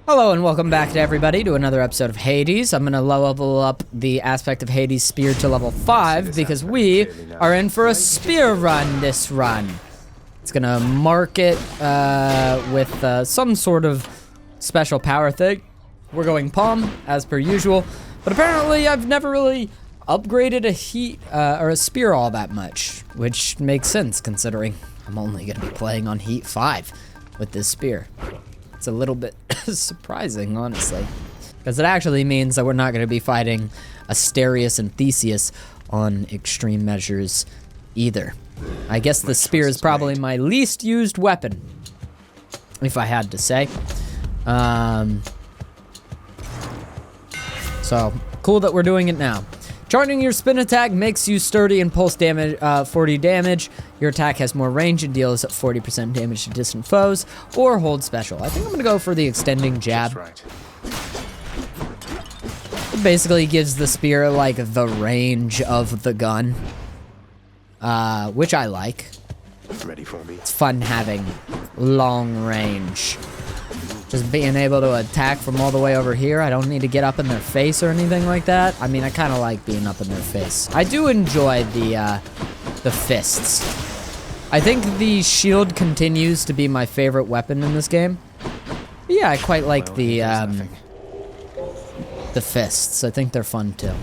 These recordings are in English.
Hello and welcome back to everybody to another episode of Hades. I'm going to level up the aspect of Hades Spear to level 5 because we are in for a spear run this run. It's going to mark it with some sort of special power thing. We're going palm as per usual, but apparently I've never really upgraded a heat or a spear all that much, which makes sense considering I'm only going to be playing on heat 5 with this spear. It's a little bit surprising, honestly, because it actually means that we're not going to be fighting Asterius and Theseus on extreme measures either. I guess the spear is probably my least used weapon, if I had to say. So, cool that we're doing it now. Charging your spin attack makes you sturdy and pulse damage, 40 damage. Your attack has more range and deals 40% damage to distant foes, or hold special. I think I'm gonna go for the extending jab. Right. It basically gives the spear like the range of the gun, which I like. Ready for me? It's fun having long range. Just being able to attack from all the way over here. I don't need to get up in their face or anything like that. I mean, I kind of like being up in their face. I do enjoy the fists. I think the shield continues to be my favorite weapon in this game. But yeah, I quite like the fists. I think they're fun too.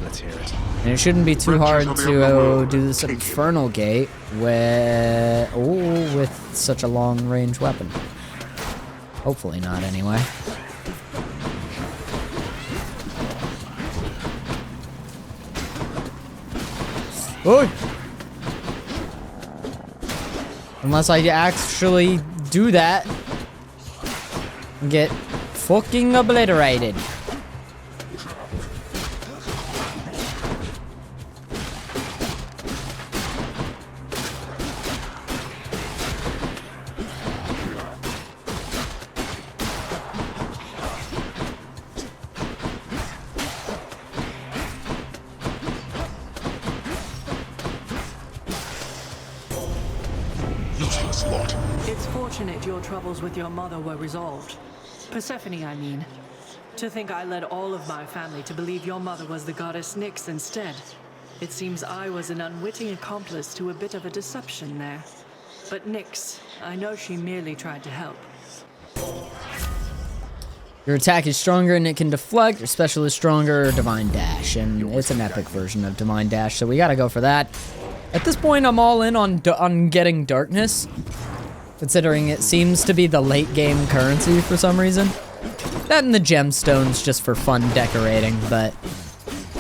Let's hear it. And it shouldn't be too hard to do this infernal gate with such a long range weapon. Hopefully not, anyway. Oh! Unless I actually do that and get fucking obliterated. It's fortunate your troubles with your mother were resolved. Persephone, I mean. To think I led all of my family to believe your mother was the goddess Nyx instead. It seems I was an unwitting accomplice to a bit of a deception there. But Nyx, I know she merely tried to help. Your attack is stronger and it can deflect. Your special is stronger, Divine Dash. And it's an epic version of Divine Dash, so we gotta go for that. At this point, I'm all in on getting Darkness, considering it seems to be the late game currency for some reason. That and the gemstones just for fun decorating, but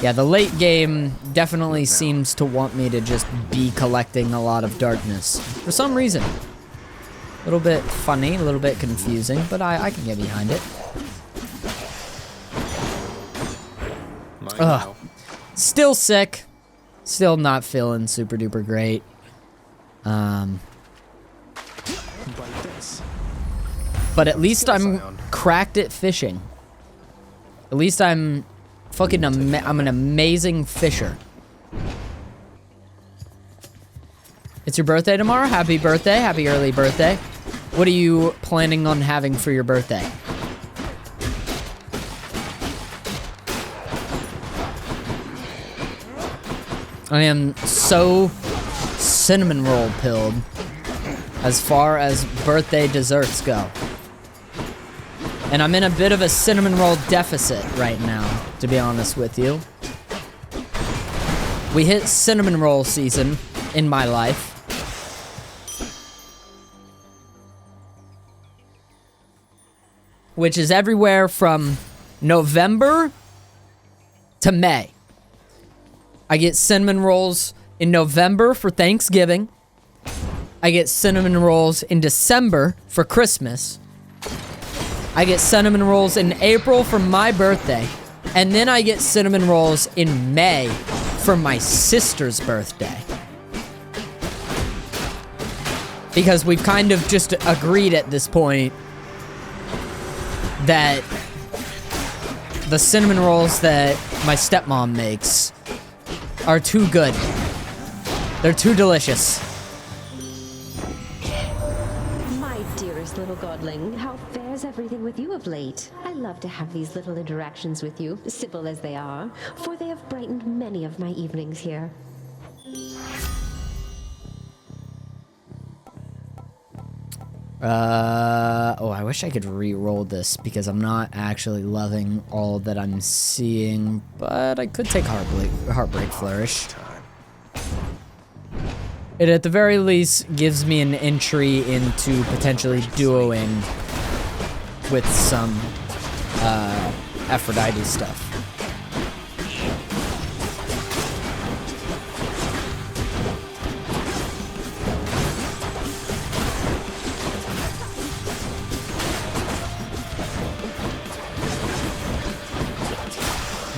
yeah, the late game definitely seems to want me to just be collecting a lot of Darkness for some reason. A little bit funny, a little bit confusing, but I can get behind it. Ugh. Still sick. Still not feeling super duper great. But at least I'm cracked at fishing. At least I'm fucking I'm an amazing fisher. It's your birthday tomorrow? Happy birthday. Happy early birthday. What are you planning on having for your birthday? I am so cinnamon roll pilled as far as birthday desserts go. And I'm in a bit of a cinnamon roll deficit right now, to be honest with you. We hit cinnamon roll season in my life. Which is everywhere from November to May. I get cinnamon rolls in November for Thanksgiving. I get cinnamon rolls in December for Christmas. I get cinnamon rolls in April for my birthday. And then I get cinnamon rolls in May for my sister's birthday. Because we've kind of just agreed at this point that the cinnamon rolls that my stepmom makes are too good. They're too delicious. My dearest little godling, how fares everything? anything with you of late. I love to have these little interactions with you, simple as they are, for they have brightened many of my evenings here. Oh, I wish I could re-roll this because I'm not actually loving all that I'm seeing, but I could take Heartbreak Flourish. It at the very least gives me an entry into potentially duoing with some Aphrodite stuff.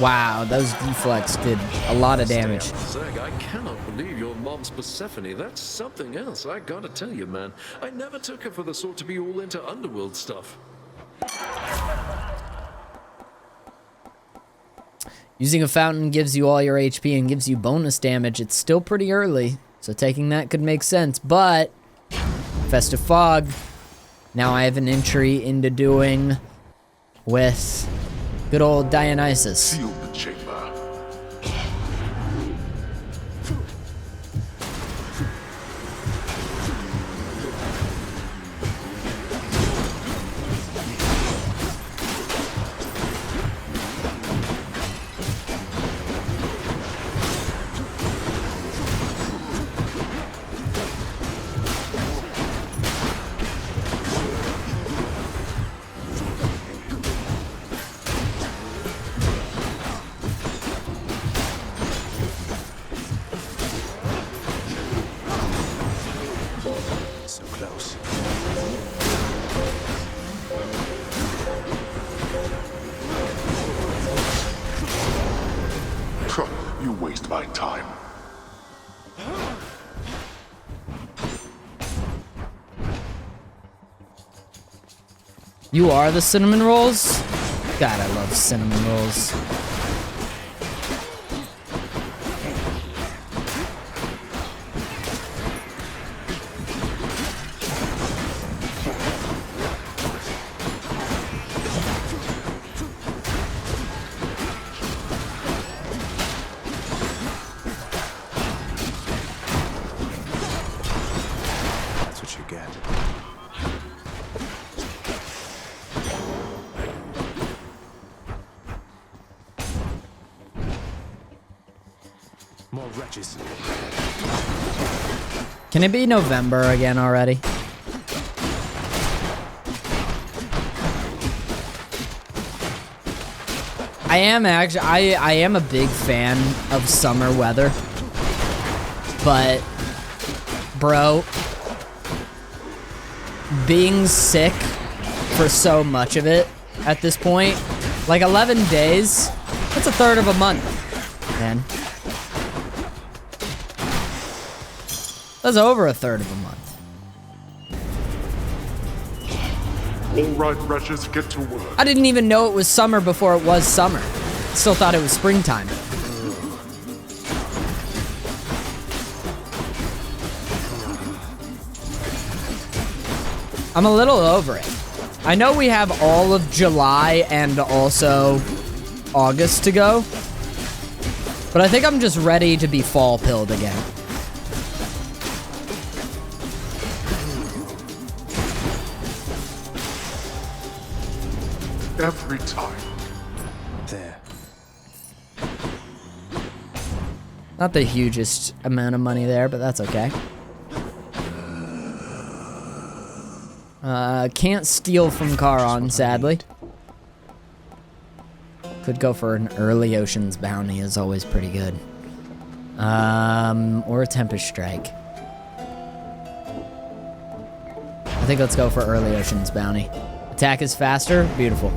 Wow, those deflects did a lot of damage. Zag, I cannot believe your mom's Persephone. That's something else, I gotta tell you, man. I never took her for the sort to be all into underworld stuff. Using a fountain gives you all your HP and gives you bonus damage. It's still pretty early, so taking that could make sense, but Festive Fog, now I have an entry into doing with good old Dionysus. Seal the chamber. So close. You waste my time. You are the cinnamon rolls? God, I love cinnamon rolls. That's what you get. More wretches. Can it be November again already? I am actually, I am a big fan of summer weather, but bro, being sick for so much of it at this point, like 11 days, that's a third of a month, man. That's over a third of a month. All right, wretches, get to work. I didn't even know it was summer before it was summer. Still thought it was springtime. I'm a little over it. I know we have all of July and also August to go, but I think I'm just ready to be fall pilled again. Every time. There. Not the hugest amount of money there, but that's okay. Can't steal from Charon, sadly. Could go for an early Ocean's Bounty, is always pretty good. Or a Tempest Strike. I think let's go for early Ocean's Bounty. Attack is faster, beautiful.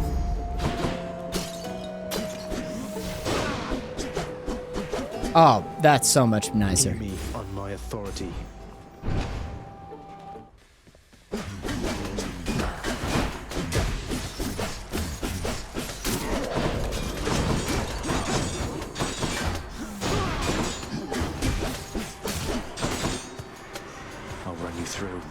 Oh, that's so much nicer. Hear me on my authority. I'll run you through.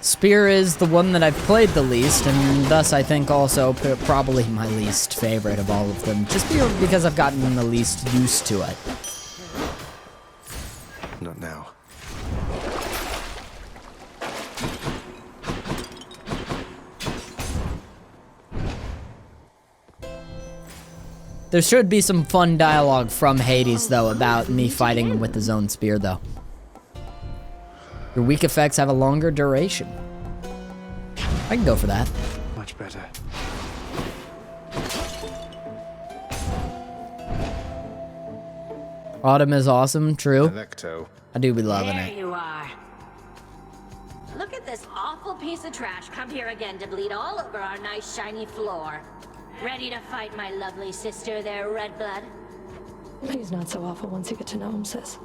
Spear is the one that I've played the least, and thus I think also probably my least favorite of all of them, just because I've gotten the least used to it. Not now. There should be some fun dialogue from Hades, though, about me fighting him with his own spear, though. Your weak effects have a longer duration. I can go for that. Much better. Autumn is awesome, true. Electo. I do be loving There it. you are. Look at this awful piece of trash come here again to bleed all over our nice shiny floor. Ready to fight my lovely sister there, Redblood? He's not so awful once you get to know him, sis.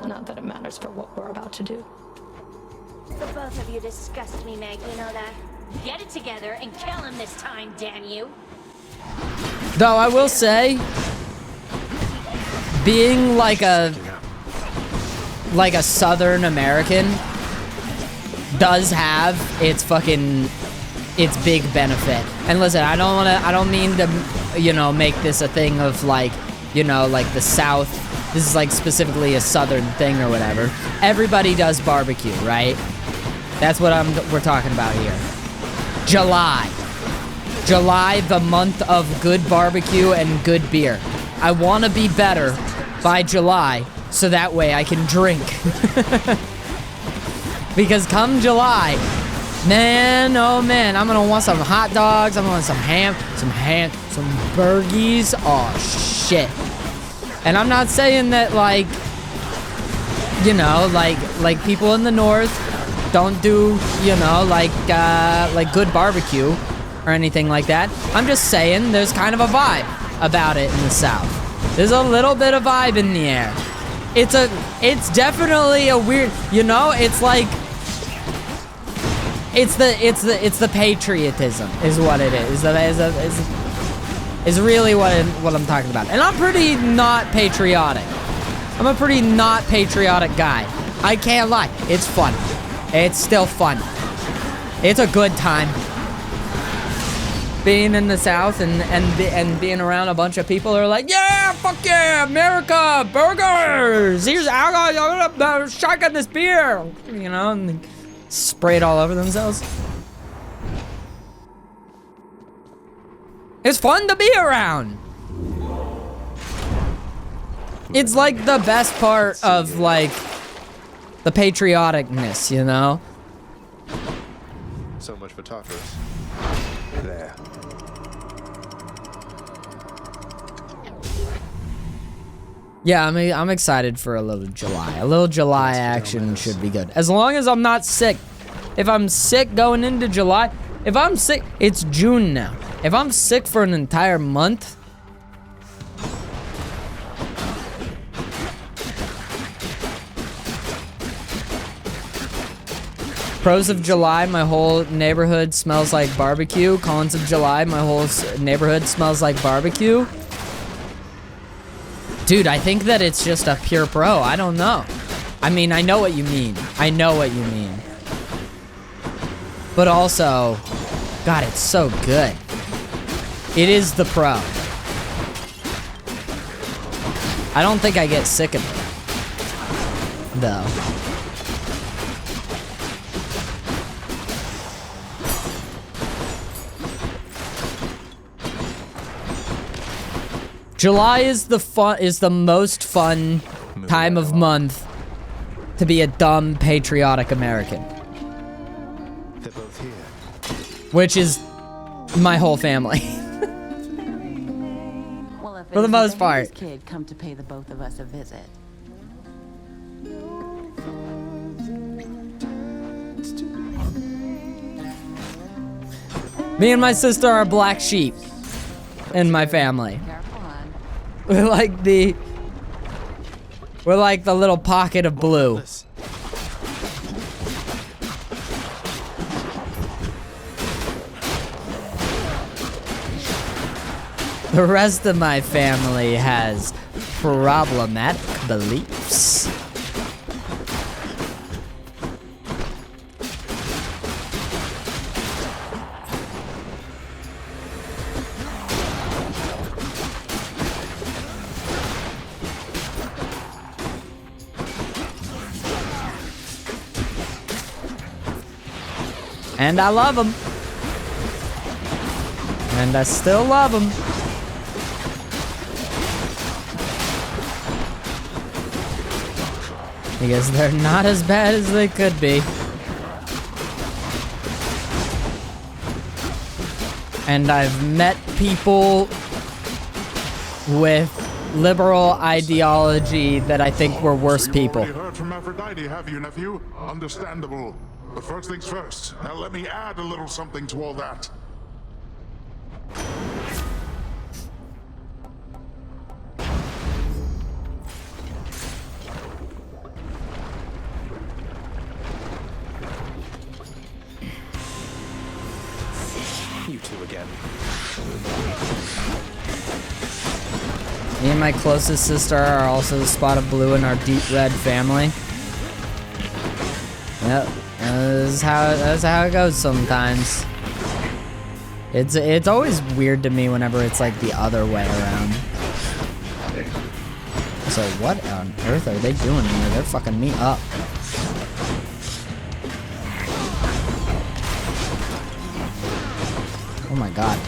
Not that it matters for what we're about to do. The both of you disgust me, Meg, you know that? Get it together and kill him this time, damn you. Though I will say, being like a Southern American does have its big benefit. And listen, I don't mean to, you know, make this a thing of like, you know, like the South. This is like specifically a Southern thing or whatever. Everybody does barbecue, right? That's what we're talking about here. July, the month of good barbecue and good beer. I want to be better by July, so that way I can drink. Because come July, man, oh man, I'm gonna want some hot dogs, I'm gonna want some burgies, oh shit. And I'm not saying that, like, you know, like people in the North don't do, you know, like good barbecue or anything like that. I'm just saying there's kind of a vibe about it in the South. There's a little bit of vibe in the air. It's definitely a weird, you know, it's like, it's the patriotism is what it is. Is really what I'm talking about. And I'm pretty not patriotic. I'm a pretty not patriotic guy. I can't lie. It's fun. It's still fun. It's a good time. Being in the South and being around a bunch of people who are like, yeah, fuck yeah, America, burgers. Here's I'm gonna shotgun this beer, you know, and they spray it all over themselves. It's fun to be around. It's like the best part of like the patrioticness, you know? So much for tacos. There. Yeah, I'm excited for a little July. A little July action should be good. As long as I'm not sick. If I'm sick going into July, if I'm sick, it's June now. If I'm sick for an entire month, pros of July, my whole neighborhood smells like barbecue. Cons of July, my whole neighborhood smells like barbecue. Dude, I think that it's just a pure pro. I don't know. I mean, I know what you mean. I know what you mean. But also, God, it's so good. It is the pro. I don't think I get sick of it, though. July is the most fun time of month to be a dumb patriotic American. They're both here. Which is my whole family. Well, if For the most part. This kid come to pay the both of us a visit. Me and my sister are black sheep in my family. Careful, hon. We're like the little pocket of blue. The rest of my family has problematic beliefs. And I love them. And I still love them. Because they're not as bad as they could be. And I've met people with liberal ideology that I think were worse people. You've already heard from Aphrodite, have you, nephew? Understandable. But first things first. Now let me add a little something to all that. You two again. Me and my closest sister are also the spot of blue in our deep red family. Yep, that's how it goes sometimes. It's always weird to me whenever it's like the other way around. So what on earth are they doing here? They're fucking me up. Oh my god.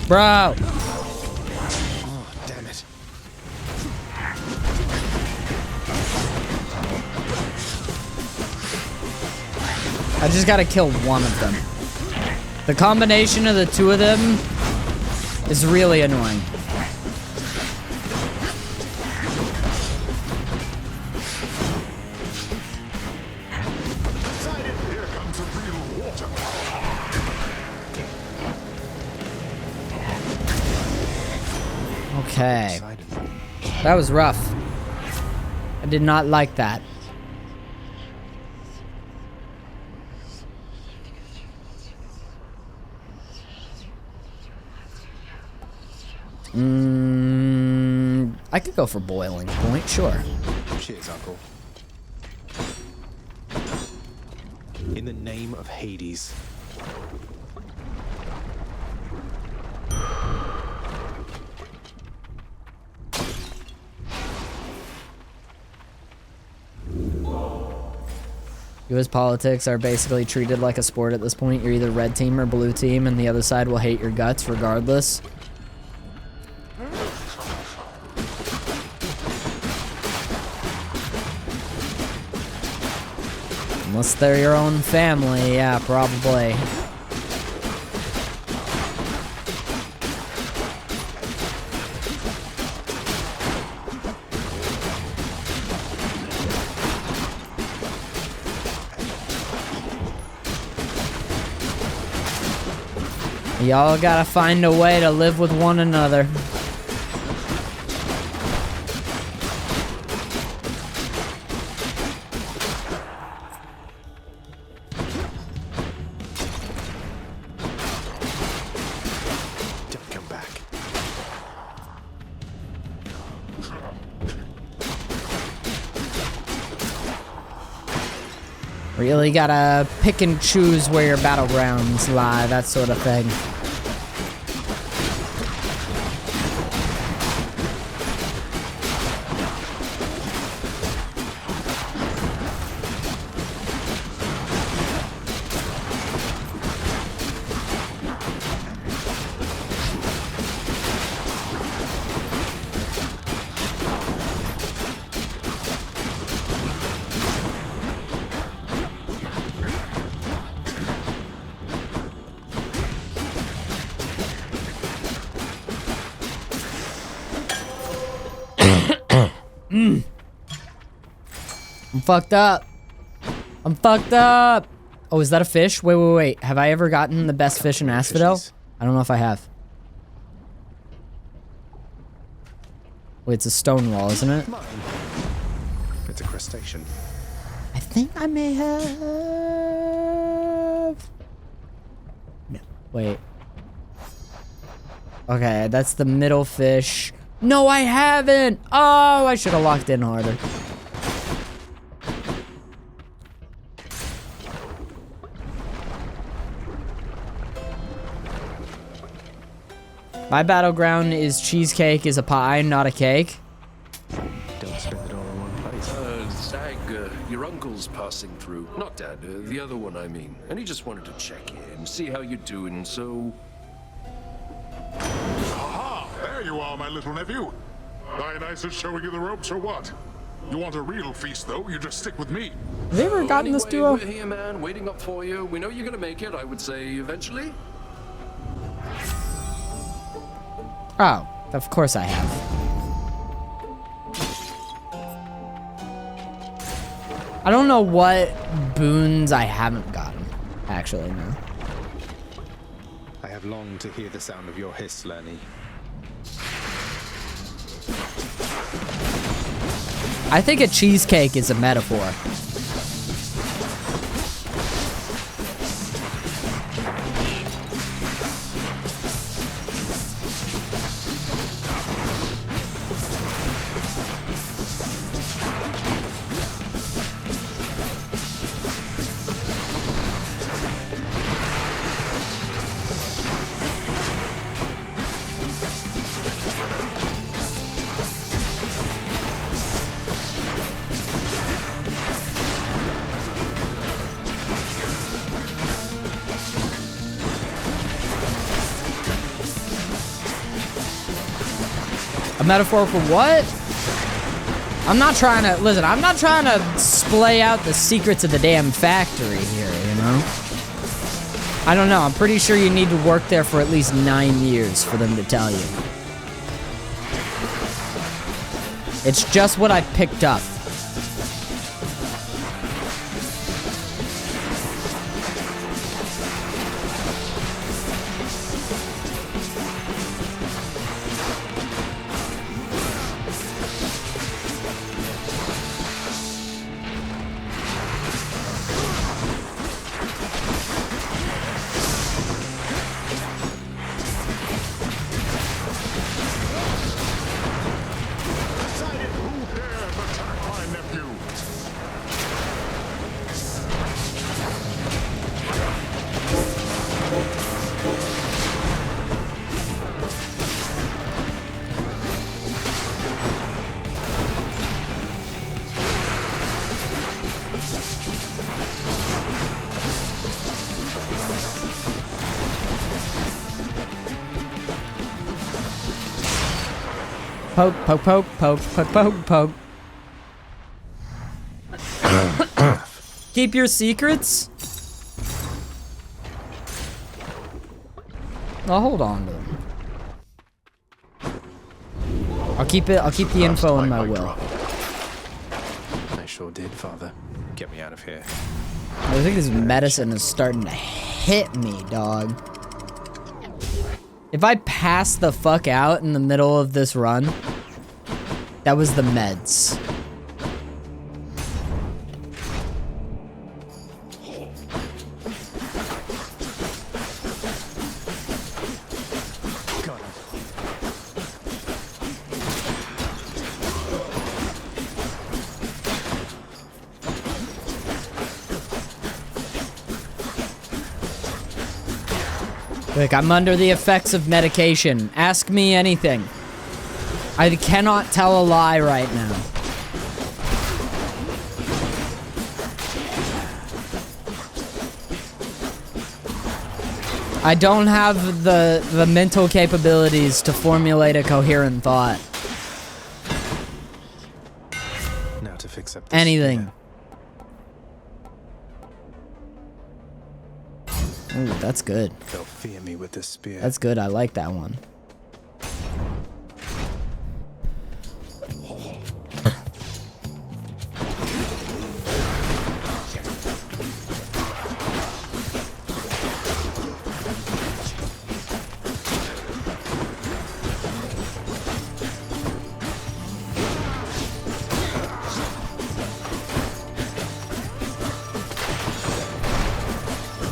Bro! Oh, damn it. I just gotta kill one of them. The combination of the two of them is really annoying. Here comes the real water. Okay. That was rough. I did not like that. I could go for boiling point, sure. Cheers, Uncle. In the name of Hades. US politics are basically treated like a sport at this point. You're either red team or blue team, and the other side will hate your guts regardless. Unless they're your own family, yeah, probably. Y'all gotta find a way to live with one another. Don't come back. Really gotta pick and choose where your battlegrounds lie, that sort of thing. I'm fucked up. I'm fucked up. Oh, is that a fish? Wait, wait, wait. Have I ever gotten the best fish in Asphodel? I don't know if I have. Wait, it's a stone wall, isn't it? Mine. It's a crustacean. I think I may have. No, wait. Okay, that's the middle fish. No, I haven't. Oh, I should have locked in harder. My battleground is cheesecake is a pie, not a cake. Don't spend it all in one place. Zag, your uncle's passing through. Not Dad, the other one, I mean. And he just wanted to check in, see how you're doing, so... Aha! There you are, my little nephew. Dionysus showing you the ropes or what? You want a real feast, though? You just stick with me. Have you ever gotten this duo? We're here, man, waiting up for you. We know you're gonna make it, I would say, eventually. Oh, of course I have. I don't know what boons I haven't gotten, actually, no. I have longed to hear the sound of your hiss, Lenny. I think a cheesecake is a metaphor. A metaphor for what? I'm not trying to, listen, I'm not trying to splay out the secrets of the damn factory here, you know? I don't know, I'm pretty sure you need to work there for at least 9 years for them to tell you. It's just what I picked up. Poke, poke, poke, poke, poke, poke, poke. Keep your secrets? I'll hold on to them. I'll keep the info in my will. I sure did, Father. Get me out of here. I think this medicine is starting to hit me, dog. If I pass the fuck out in the middle of this run, that was the meds. Got him. Look, I'm under the effects of medication. Ask me anything. I cannot tell a lie right now. I don't have the mental capabilities to formulate a coherent thought. Now to fix up this Anything. spear. Ooh, that's good. They'll fear me with this spear. That's good. I like that one.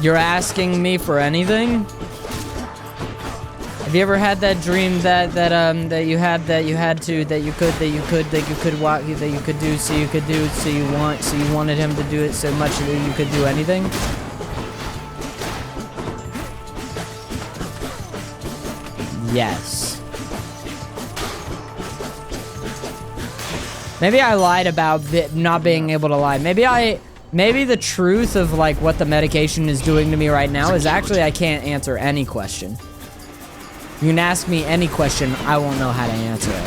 You're asking me for anything? I Have you ever had that dream that you wanted him to do it so much that you could do anything? Yes. Maybe I lied about not being able to lie. Maybe the truth of like what the medication is doing to me right now is actually I can't answer any question. You can ask me any question, I won't know how to answer it.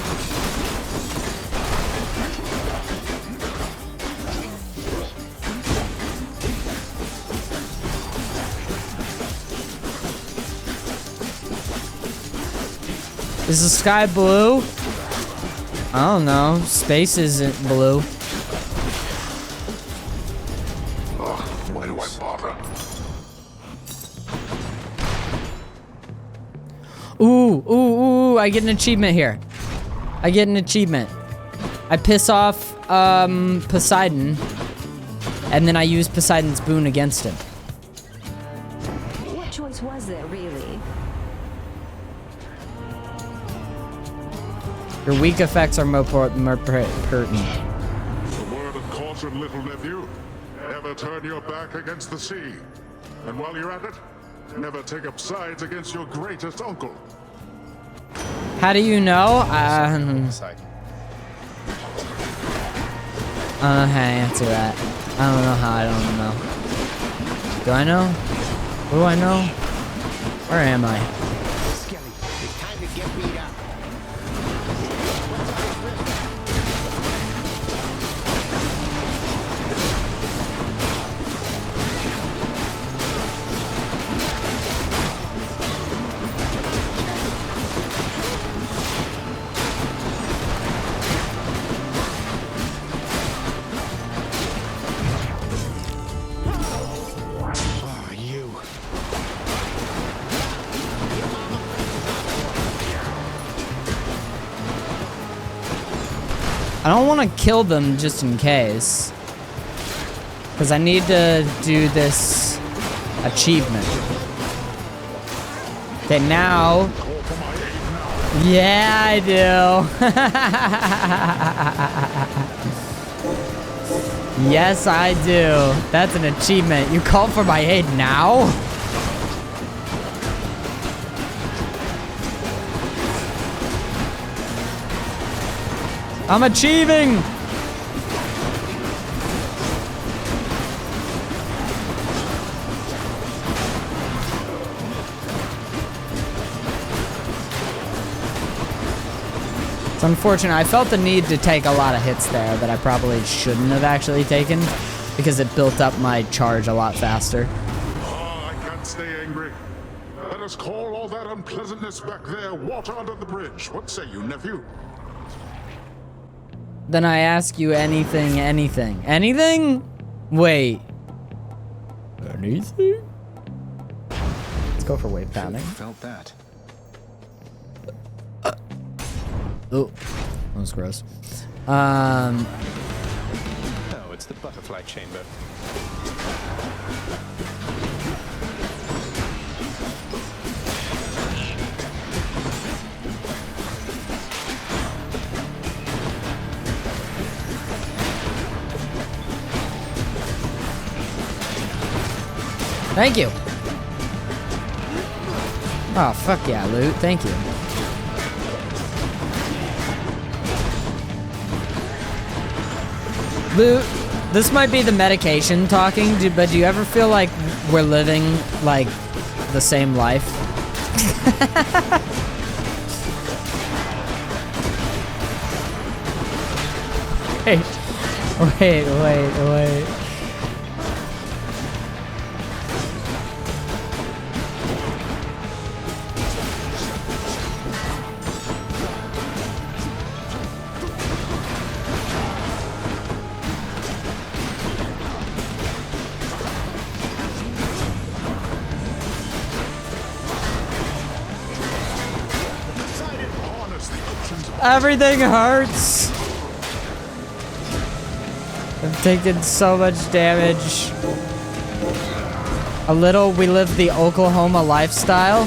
Is the sky blue? I don't know. Space isn't blue. Why do I bother? Ooh, I get an achievement here. I get an achievement. I piss off, Poseidon, and then I use Poseidon's boon against him. What choice was there, really? Your weak effects are more pertinent. A word of caution, little nephew. Never turn your back against the sea. And while you're at it, never take up sides against your greatest uncle. How do you know? I don't know how to answer that. I don't know how I don't know. Do I know? What do I know? Where am I? Skelly, it's time to get beat up. I don't want to kill them just in case. Because I need to do this achievement. Okay, now. Yeah, I do. Yes, I do. That's an achievement. You call for my aid now? I'm achieving! It's unfortunate. I felt the need to take a lot of hits there that I probably shouldn't have actually taken because it built up my charge a lot faster. Oh, I can't stay angry. Let us call all that unpleasantness back there water under the bridge. What say you, nephew? Then I ask you anything. Anything? Wait. Anything? Let's go for wave pounding. Felt that. Oh, that was gross. Oh, it's the butterfly chamber. Thank you. Oh, fuck yeah, loot. Thank you. Loot, this might be the medication talking, but do you ever feel like we're living, like, the same life? Wait. Everything hurts. I've taken so much damage. A little, we live the Oklahoma lifestyle.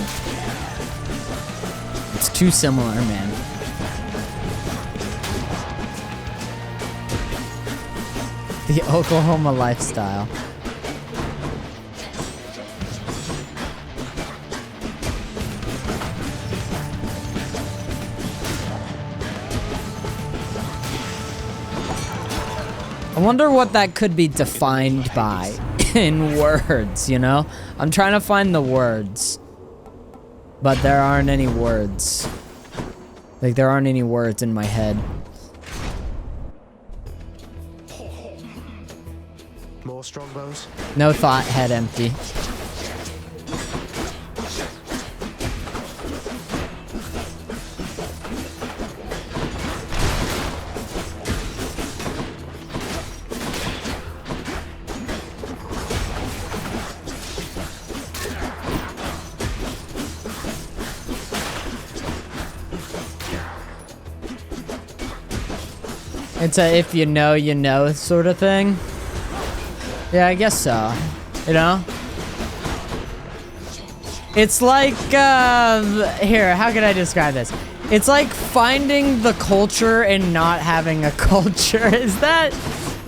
Too similar, man. The Oklahoma lifestyle. I wonder what that could be defined by in words, you know? I'm trying to find the words. But there aren't any words. Like, there aren't any words in my head. More strongbows? No thought, head empty. It's a if you know sort of thing. Yeah, I guess so. You know? It's like, here, how can I describe this? It's like finding the culture and not having a culture. Is that?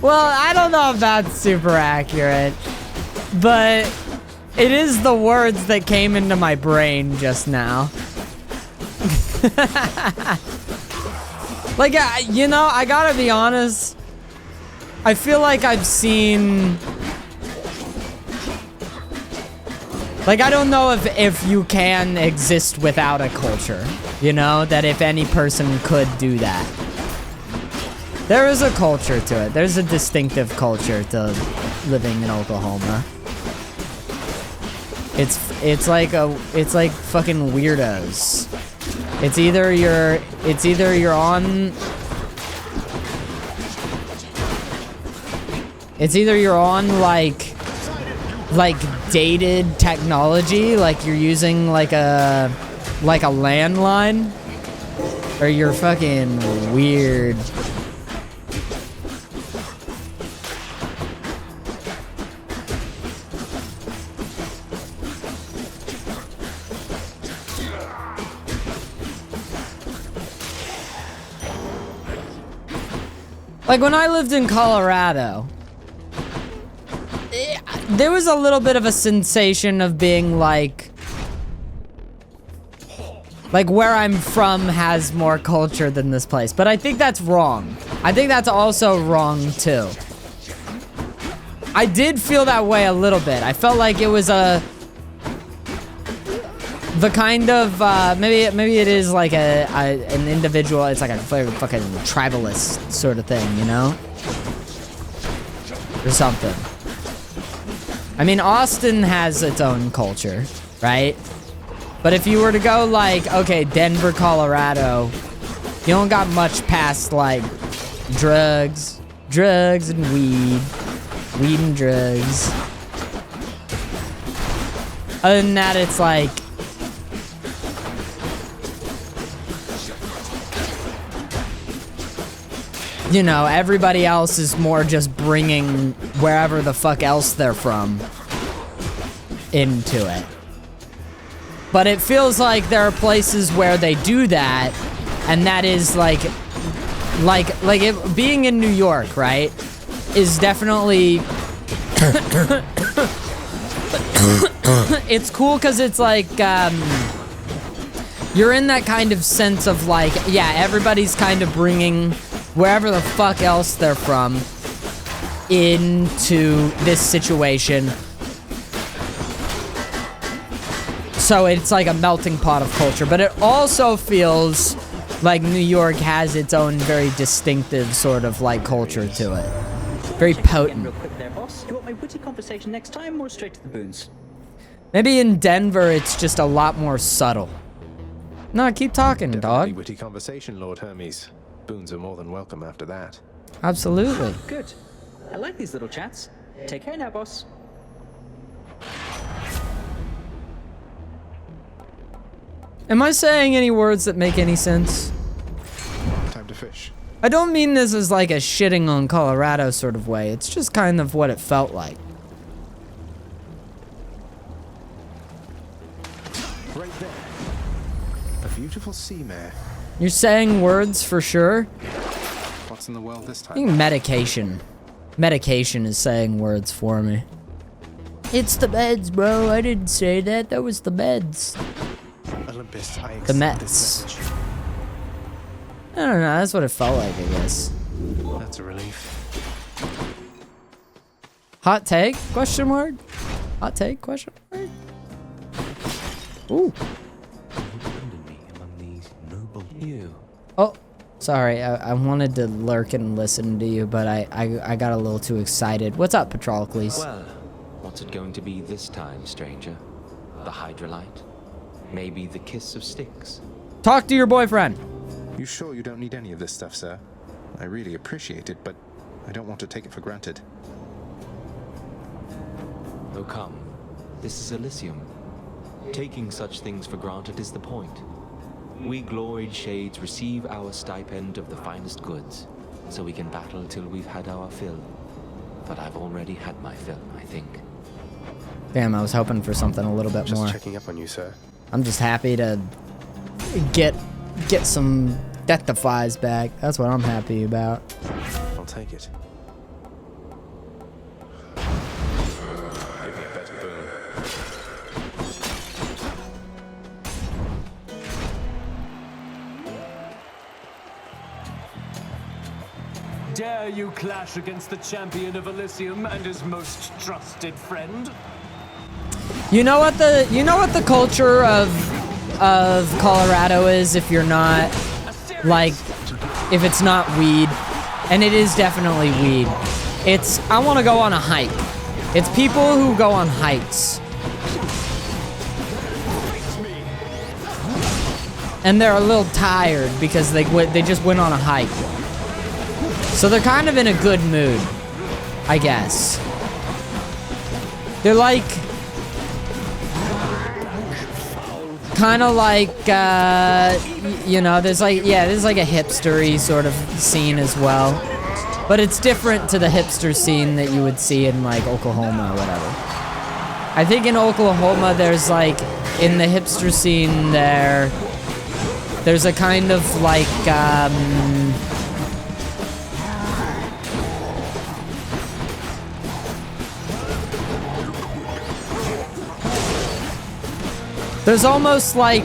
Well, I don't know if that's super accurate. But it is the words that came into my brain just now. Like, you know, I gotta be honest. I feel like I've seen... Like, I don't know if you can exist without a culture. You know? That if any person could do that. There is a culture to it. There's a distinctive culture to living in Oklahoma. It's like fucking weirdos. It's either you're on like dated technology, like you're using like a landline, or you're fucking weird. Like, when I lived in Colorado, there was a little bit of a sensation of being like where I'm from has more culture than this place. But I think that's wrong. I think that's also wrong, too. I did feel that way a little bit. I felt like it was the kind of, maybe it is like an individual, it's like a fucking tribalist sort of thing, you know? Or something. I mean, Austin has its own culture, right? But if you were to go like, okay, Denver, Colorado, you don't got much past like drugs and weed and drugs. Other than that, it's like, you know, everybody else is more just bringing wherever the fuck else they're from into it. But it feels like there are places where they do that, and that is like being in New York, right, is definitely it's cool because it's like you're in that kind of sense of like, yeah, everybody's kind of bringing wherever the fuck else they're from into this situation. So it's like a melting pot of culture, but it also feels like New York has its own very distinctive sort of like culture to it. Very potent. Real quick there, boss. Do you want my witty conversation next time or straight to the boons? Maybe in Denver it's just a lot more subtle. No, keep talking, dog. Witty conversation, Lord Hermes. Boons are more than welcome after that. Absolutely. Good. I like these little chats. Take care now, boss. Am I saying any words that make any sense? Time to fish. I don't mean this as like a shitting on Colorado sort of way. It's just kind of what it felt like. Right there. A few beautiful sea mare. You're saying words for sure? What's in the world this I think time? medication. Medication is saying words for me. It's the meds, bro. I didn't say that. That was the meds. Olympus, I The accept Mets. this message. I don't know. That's what it felt like, I guess. That's a relief. Hot take? Question mark? Hot take? Question mark? Ooh. Oh, sorry. I wanted to lurk and listen to you, but I got a little too excited. What's up, Patroclus? Well, what's it going to be this time, stranger? The Hydrolite? Maybe the kiss of Styx? Talk to your boyfriend. You sure you don't need any of this stuff, sir? I really appreciate it, but I don't want to take it for granted. Oh, come. This is Elysium. Taking such things for granted is the point. We gloried shades receive our stipend of the finest goods, so we can battle till we've had our fill. But I've already had my fill, I think. Damn, I was hoping for something a little bit Just more. checking up on you, sir. I'm just happy to get some deathifies back. That's what I'm happy about. I'll take it. Give me a better boon. Dare you clash against the champion of Elysium and his most trusted friend? You know what the culture of Colorado is if you're not like if it's not weed, and it is definitely weed. It's I want to go on a hike. It's people who go on hikes. And they're a little tired because they just went on a hike. So they're kind of in a good mood, I guess. They're like kind of like you know, there's like a hipstery sort of scene as well. But it's different to the hipster scene that you would see in like Oklahoma or whatever. I think in Oklahoma there's like in the hipster scene there's a kind of like there's almost like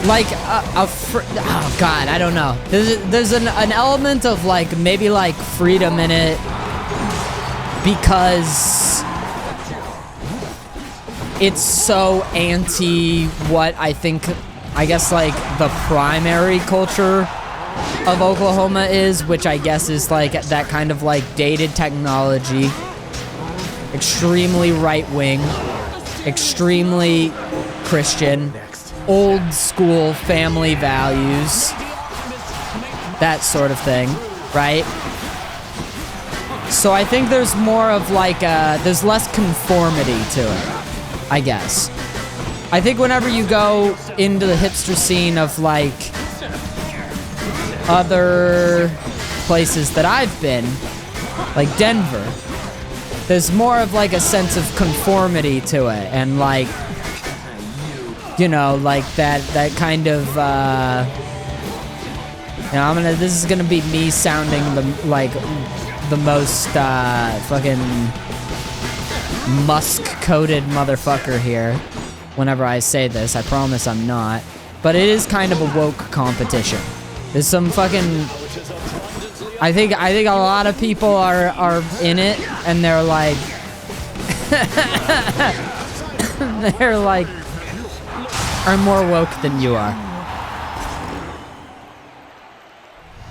oh god, I don't know. There's an element of like maybe like freedom in it because it's so anti what I guess like the primary culture of Oklahoma is, which I guess is like that kind of like dated technology, extremely right wing, extremely Christian, old school family values, that sort of thing, right? So I think there's more of like there's less conformity to it, I guess. I think whenever you go into the hipster scene of like other places that I've been, like Denver, there's more of like a sense of conformity to it, and like, you know, like that kind of you know, this is gonna be me sounding the most fucking musk-coated motherfucker here whenever I say this. I promise I'm not. But it is kind of a woke competition. There's some fucking I think a lot of people are in it, and they're like they're like are more woke than you are.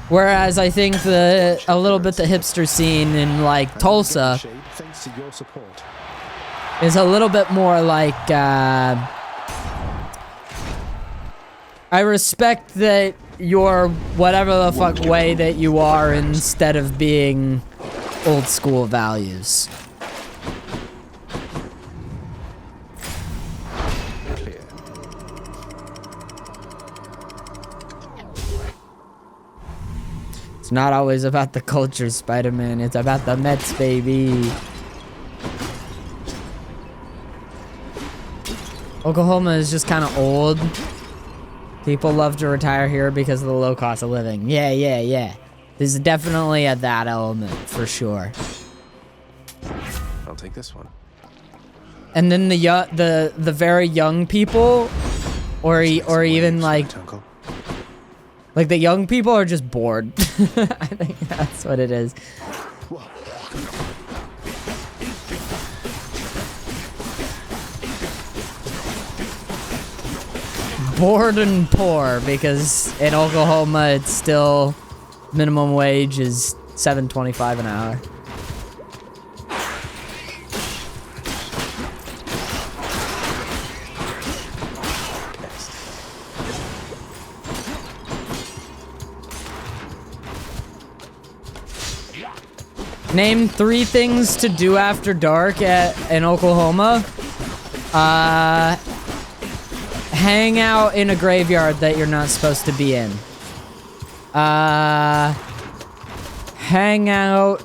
Whereas I think a little bit the hipster scene in like Tulsa Thanks to your support. is a little bit more like I respect that you're whatever the fuck way that you are instead of being old school values. Clear. It's not always about the culture, Spider-Man. It's about the Mets, baby. Oklahoma is just kind of old. People love to retire here because of the low cost of living. Yeah, yeah, yeah. There's definitely that element, for sure. I'll take this one. And then the very young people, or even like the young people are just bored. I think that's what it is. Bored and poor, because in Oklahoma it's still minimum wage is $7.25 an hour. Name 3 things to do after dark in Oklahoma. Hang out in a graveyard that you're not supposed to be in. Hang out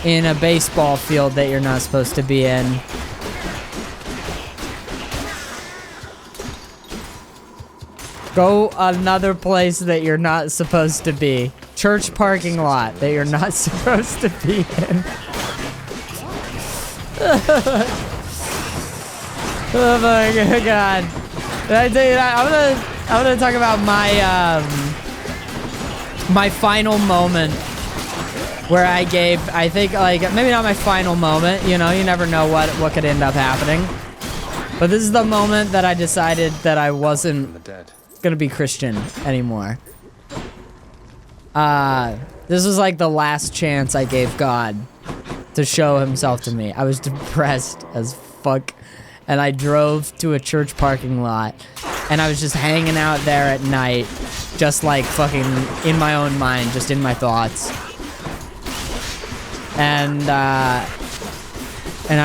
in a baseball field that you're not supposed to be in. Go another place that you're not supposed to be. Church parking lot that you're not supposed to be in. Oh my god. Did I tell you that? I'm gonna talk about my my final moment where I gave, I think, like, maybe not my final moment, you know, you never know what could end up happening. But this is the moment that I decided that I wasn't gonna be Christian anymore. This was like the last chance I gave God to show himself to me. I was depressed as fuck, and I drove to a church parking lot, and I was just hanging out there at night, just like fucking in my own mind, just in my thoughts. And I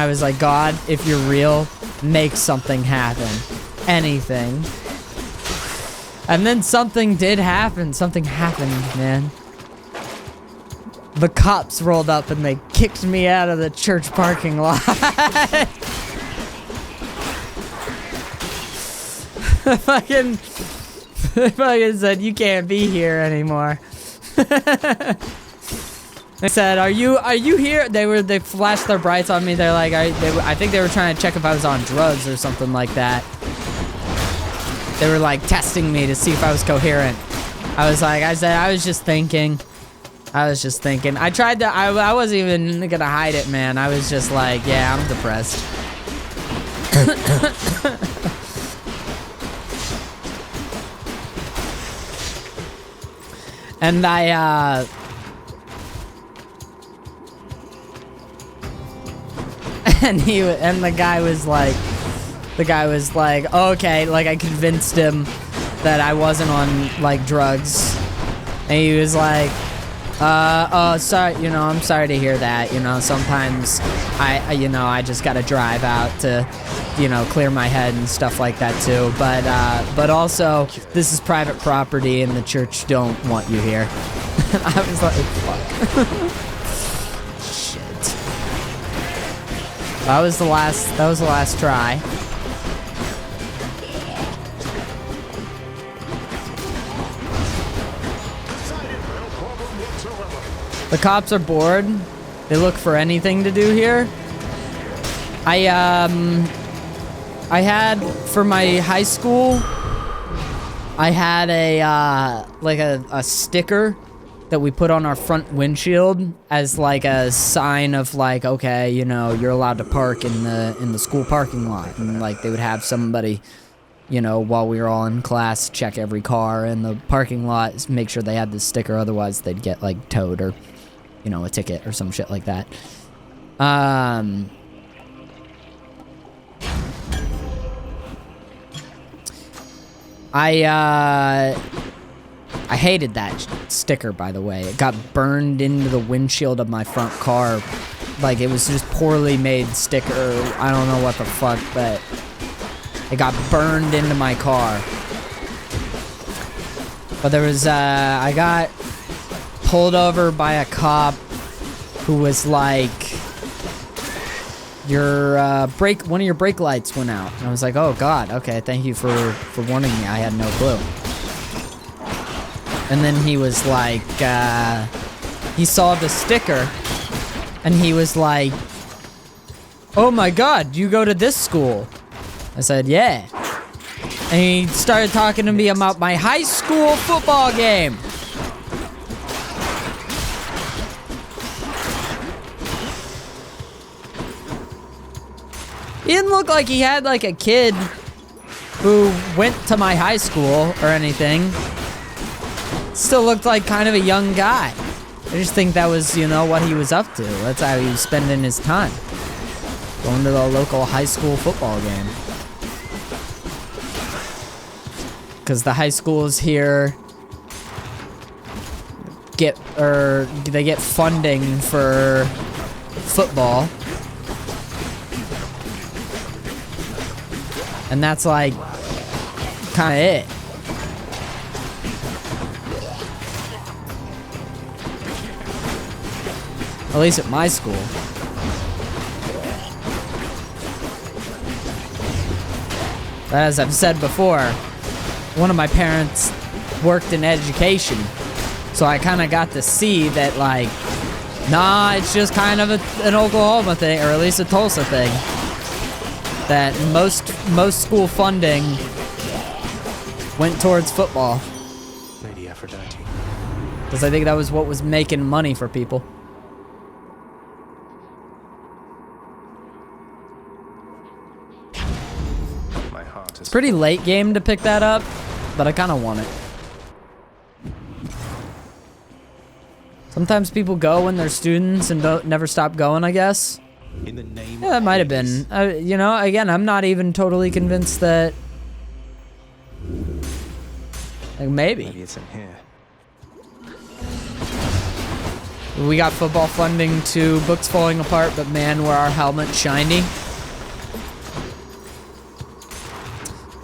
was like, God, if you're real, make something happen. Anything. And then something did happen. Something happened, man. The cops rolled up and they kicked me out of the church parking lot. fucking said, you can't be here anymore. They said, are you here? They flashed their brights on me. They're like, I think they were trying to check if I was on drugs or something like that. They were like testing me to see if I was coherent. I said, I was just thinking. I tried to, I wasn't even gonna hide it, man. I was just like, yeah, I'm depressed. And and the guy was like, okay, like I convinced him that I wasn't on like drugs. And he was like, oh, sorry, you know, I'm sorry to hear that. You know, sometimes I just gotta drive out to, you know, clear my head and stuff like that too. But also, this is private property and the church don't want you here. I was like, fuck. Shit. That was the last try. The cops are bored. They look for anything to do here. I had, for my high school, I had a sticker that we put on our front windshield as like a sign of like, okay, you know, you're allowed to park in the school parking lot. And like they would have somebody, you know, while we were all in class, check every car in the parking lot, make sure they had this sticker, otherwise they'd get like towed or, you know, a ticket or some shit like that. I hated that sticker, by the way. It got burned into the windshield of my front car. Like, it was just poorly made sticker. I don't know what the fuck, but it got burned into my car. But there was, I got pulled over by a cop who was like, one of your brake lights went out. And I was like, oh God, okay, thank you for warning me. I had no clue. And then he was like, he saw the sticker and he was like, oh my God, you go to this school? I said, yeah. And he started talking to me about my high school football game. He didn't look like he had like a kid who went to my high school or anything. Still looked like kind of a young guy. I just think that was, you know, what he was up to. That's how he was spending his time. Going to the local high school football game. Because the high schools here they get funding for football. And that's like kind of it. At least at my school. But as I've said before, one of my parents worked in education. So I kind of got to see that, like, nah, it's just kind of an Oklahoma thing, or at least a Tulsa thing. That most school funding went towards football. Lady Aphrodite. Because I think that was what was making money for people. My heart is Pretty late game to pick that up, but I kind of want it. Sometimes people go when they're students and never stop going, I guess. in the name. Yeah, that might have been. You know, again, I'm not even totally convinced that. Like, maybe. Maybe it's in here. We got football funding to books falling apart, but man, were our helmets shiny.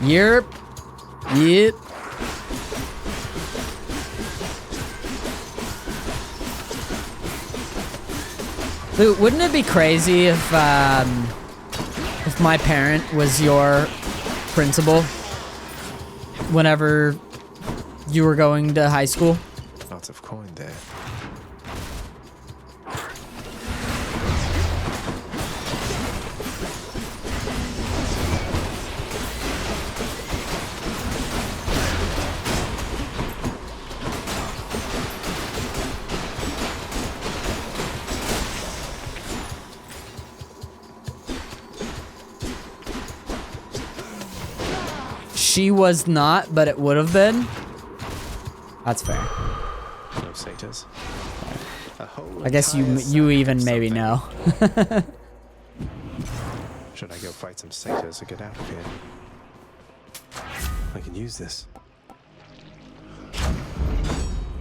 Yep. Yep. Dude, wouldn't it be crazy if my parent was your principal whenever you were going to high school? Lots of coin there. She was not, but it would have been. That's fair. No satyrs. I guess you even maybe know. Should I go fight some satyrs or get out of here? I can use this.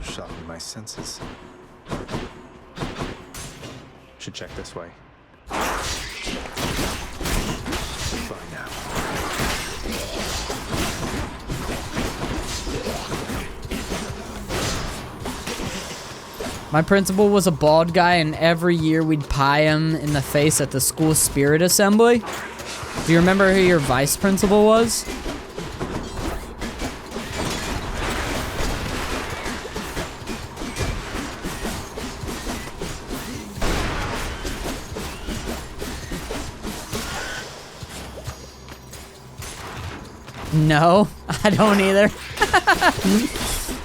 Sharpen my senses. Should check this way. Fine now. My principal was a bald guy, and every year we'd pie him in the face at the school spirit assembly. Do you remember who your vice principal was? No, I don't either.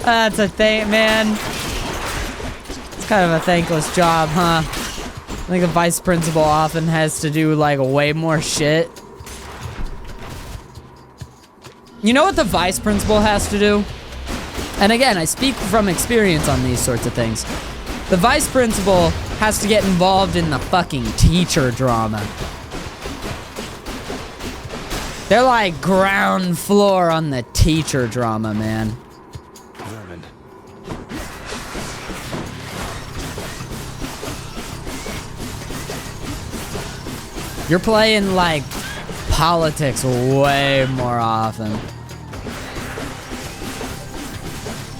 That's a thing, man. Kind of a thankless job, huh? I think the vice principal often has to do like way more shit. You know what the vice principal has to do? And again, I speak from experience on these sorts of things. The vice principal has to get involved in the fucking teacher drama. They're like ground floor on the teacher drama, man. You're playing, like, politics way more often.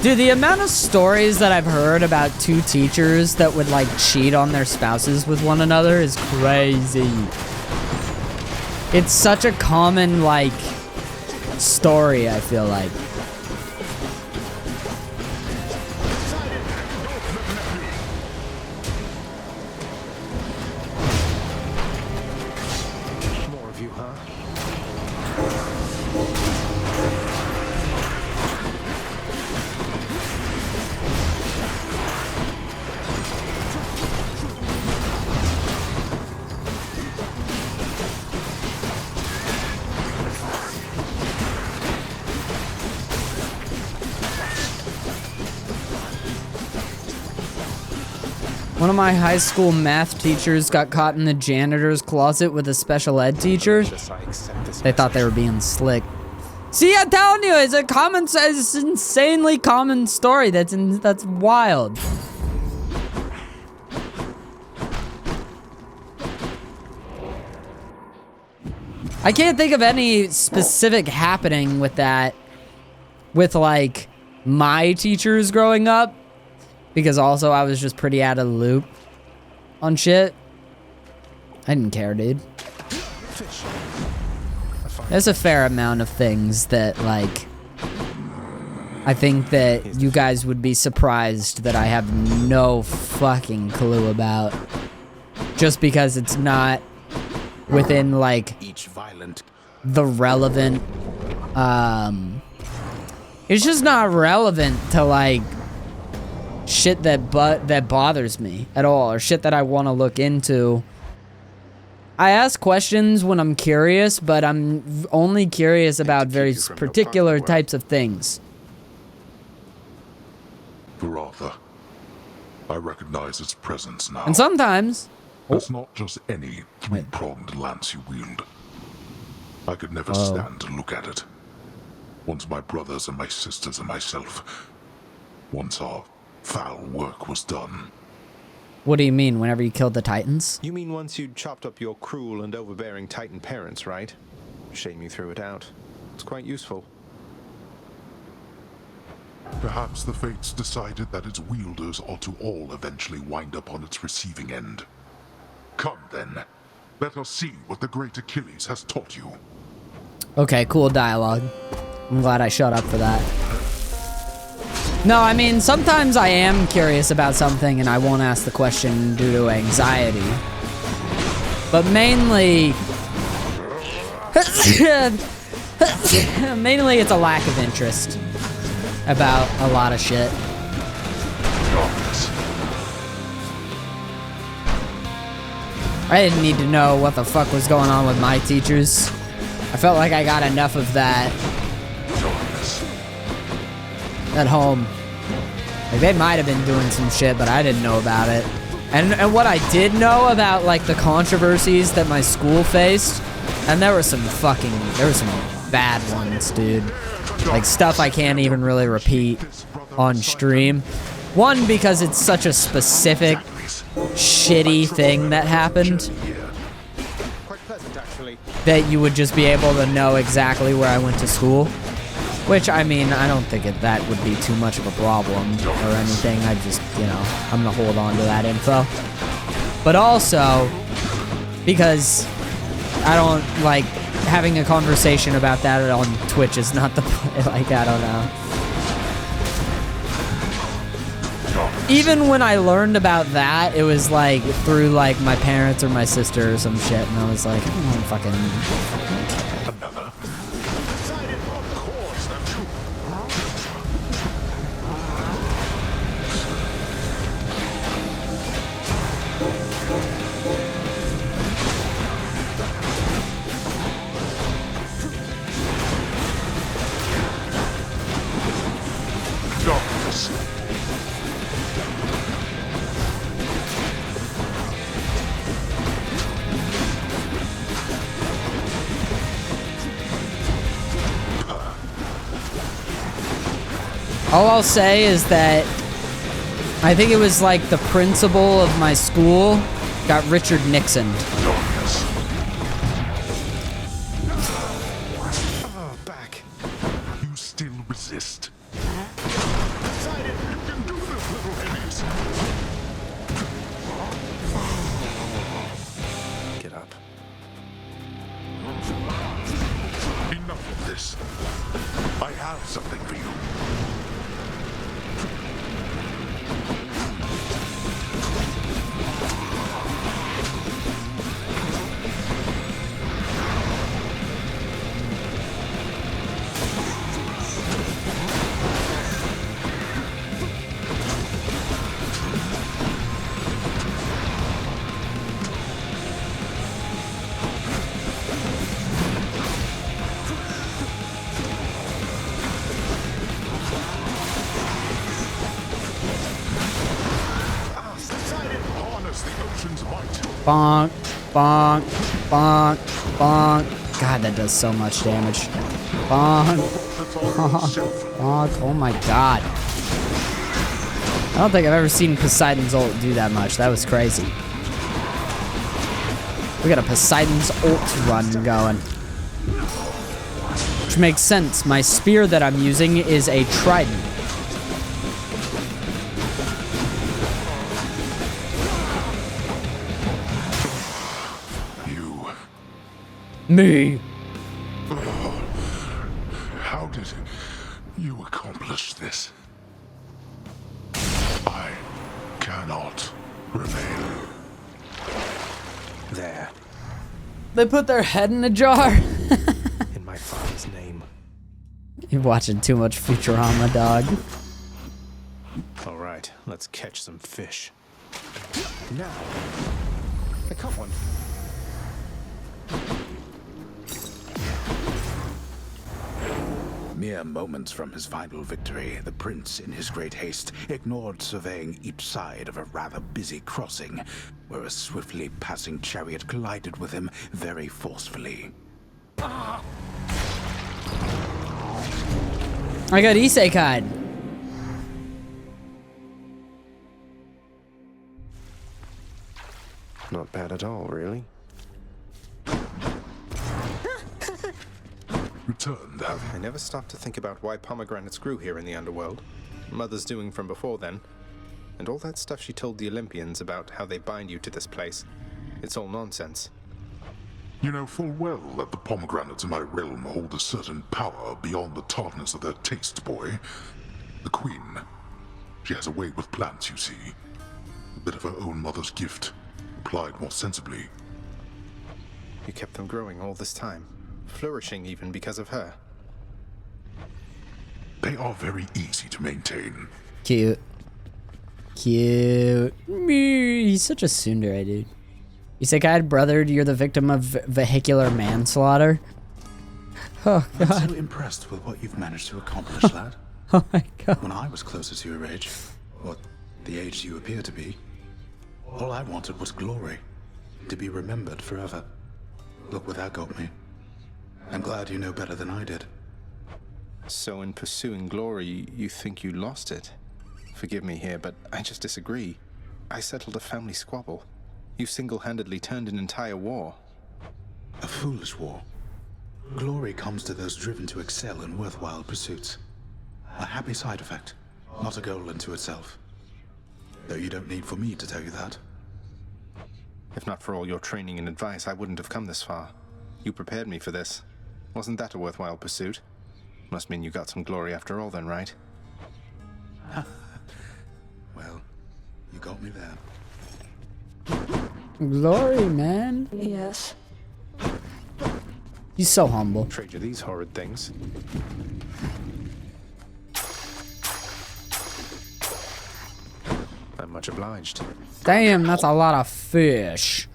Dude, the amount of stories that I've heard about two teachers that would, like, cheat on their spouses with one another is crazy. It's such a common, like, story, I feel like. More of you, huh? One of my high school math teachers got caught in the janitor's closet with a special ed teacher. They thought they were being slick. See, I'm telling you, it's it's an insanely common story. That's wild. I can't think of any specific happening with that, with like my teachers growing up. Because also I was just pretty out of the loop on shit. I didn't care, dude. There's a fair amount of things that, like, I think that you guys would be surprised that I have no fucking clue about. Just because it's not within, like, the relevant, it's just not relevant to, like, shit that bothers me at all, or shit that I want to look into. I ask questions when I'm curious, but I'm only curious about very particular types of things. Varatha, I recognize its presence now. And sometimes... It's not just any three-pronged lance you wield. I could never stand to look at it. Once my brothers and my sisters and myself, once our foul work was done. What do you mean, whenever you killed the Titans? You mean once you'd chopped up your cruel and overbearing Titan parents, right? Shame you threw it out. It's quite useful. Perhaps the fates decided that its wielders ought to all eventually wind up on its receiving end. Come then, let us see what the great Achilles has taught you. Okay, cool dialogue. I'm glad I shut up for that. No, I mean, sometimes I am curious about something and I won't ask the question due to anxiety. But mainly... mainly it's a lack of interest about a lot of shit. I didn't need to know what the fuck was going on with my teachers. I felt like I got enough of that at home. Like, they might have been doing some shit, but I didn't know about it. And what I did know about, like, the controversies that my school faced, and there were some bad ones, dude. Like, stuff I can't even really repeat on stream. One, because it's such a specific, shitty thing that happened, that you would just be able to know exactly where I went to school. Which, I mean, I don't think that would be too much of a problem or anything. I just, you know, I'm gonna hold on to that info. But also, because I don't, like, having a conversation about that on Twitch is not the, like, I don't know. Even when I learned about that, it was, like, through, like, my parents or my sister or some shit, and I was like, I don't fucking care. All I'll say is that I think it was like the principal of my school got Richard Nixon. Back. You still resist. Get up. Bonk, bonk, bonk, bonk. God, that does so much damage. Bonk, bonk, bonk. Oh my god. I don't think I've ever seen Poseidon's ult do that much. That was crazy. We got a Poseidon's ult run going. Which makes sense. My spear that I'm using is a trident. You. Me. How did you accomplish this? I cannot remain. There. They put their head in a jar. In my father's name. You're watching too much Futurama, dog. All right, let's catch some fish. Now. I caught one. Mere moments from his final victory, the prince, in his great haste, ignored surveying each side of a rather busy crossing, where a swiftly passing chariot collided with him very forcefully. I got isekai'd. Not bad at all, really. Returned, have you? I never stopped to think about why pomegranates grew here in the underworld. Mother's doing from before then. And all that stuff she told the Olympians about how they bind you to this place. It's all nonsense. You know full well that the pomegranates in my realm hold a certain power beyond the tartness of their taste, boy. The queen. She has a way with plants, you see. A bit of her own mother's gift, applied more sensibly. You kept them growing all this time. Flourishing even because of her. They are very easy to maintain. Cute. Cute. He's such a tsundere, dude. Isekai'd brother, you're the victim of vehicular manslaughter. Oh, God. I'm so impressed with what you've managed to accomplish, lad. Oh, my God. When I was closer to your age, or the age you appear to be, all I wanted was glory. To be remembered forever. Look where that got me. I'm glad you know better than I did. So in pursuing glory, you think you lost it? Forgive me here, but I just disagree. I settled a family squabble. You single-handedly turned an entire war. A foolish war. Glory comes to those driven to excel in worthwhile pursuits. A happy side effect, not a goal unto itself. Though you don't need for me to tell you that. If not for all your training and advice, I wouldn't have come this far. You prepared me for this. Wasn't that a worthwhile pursuit? Must mean you got some glory after all then, right? Well, you got me there. Glory, man. Yes. He's so humble. Trade you these horrid things. I'm much obliged. Damn, that's a lot of fish.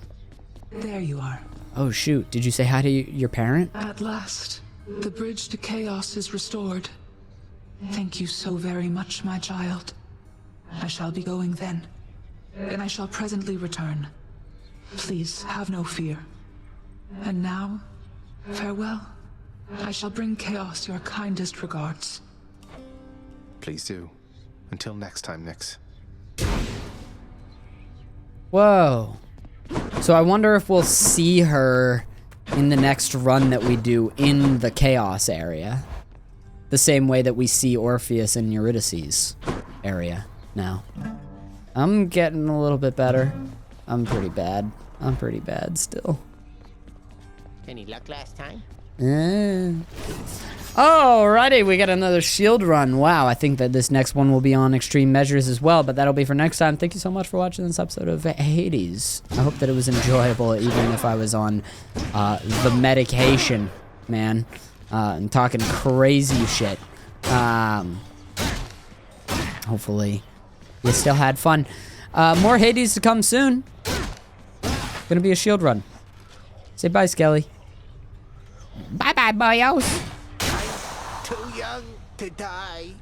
There you are. Oh, shoot. Did you say hi to your parent? At last, the bridge to chaos is restored. Thank you so very much, my child. I shall be going then, and I shall presently return. Please have no fear. And now, farewell. I shall bring Chaos your kindest regards. Please do. Until next time, Nyx. Whoa. So I wonder if we'll see her in the next run that we do in the Chaos area. The same way that we see Orpheus in Eurydice's area now. I'm getting a little bit better. I'm pretty bad. I'm pretty bad still. Any luck last time? Alrighty, we got another shield run. Wow, I think that this next one will be on extreme measures as well, but that'll be for next time. Thank you so much for watching this episode of Hades. I hope that it was enjoyable, even if I was on the medication, man, and talking crazy shit. Hopefully you still had fun. More Hades to come soon. Gonna be a shield run. Say bye, Skelly. Bye-bye, boyos. Too young to die.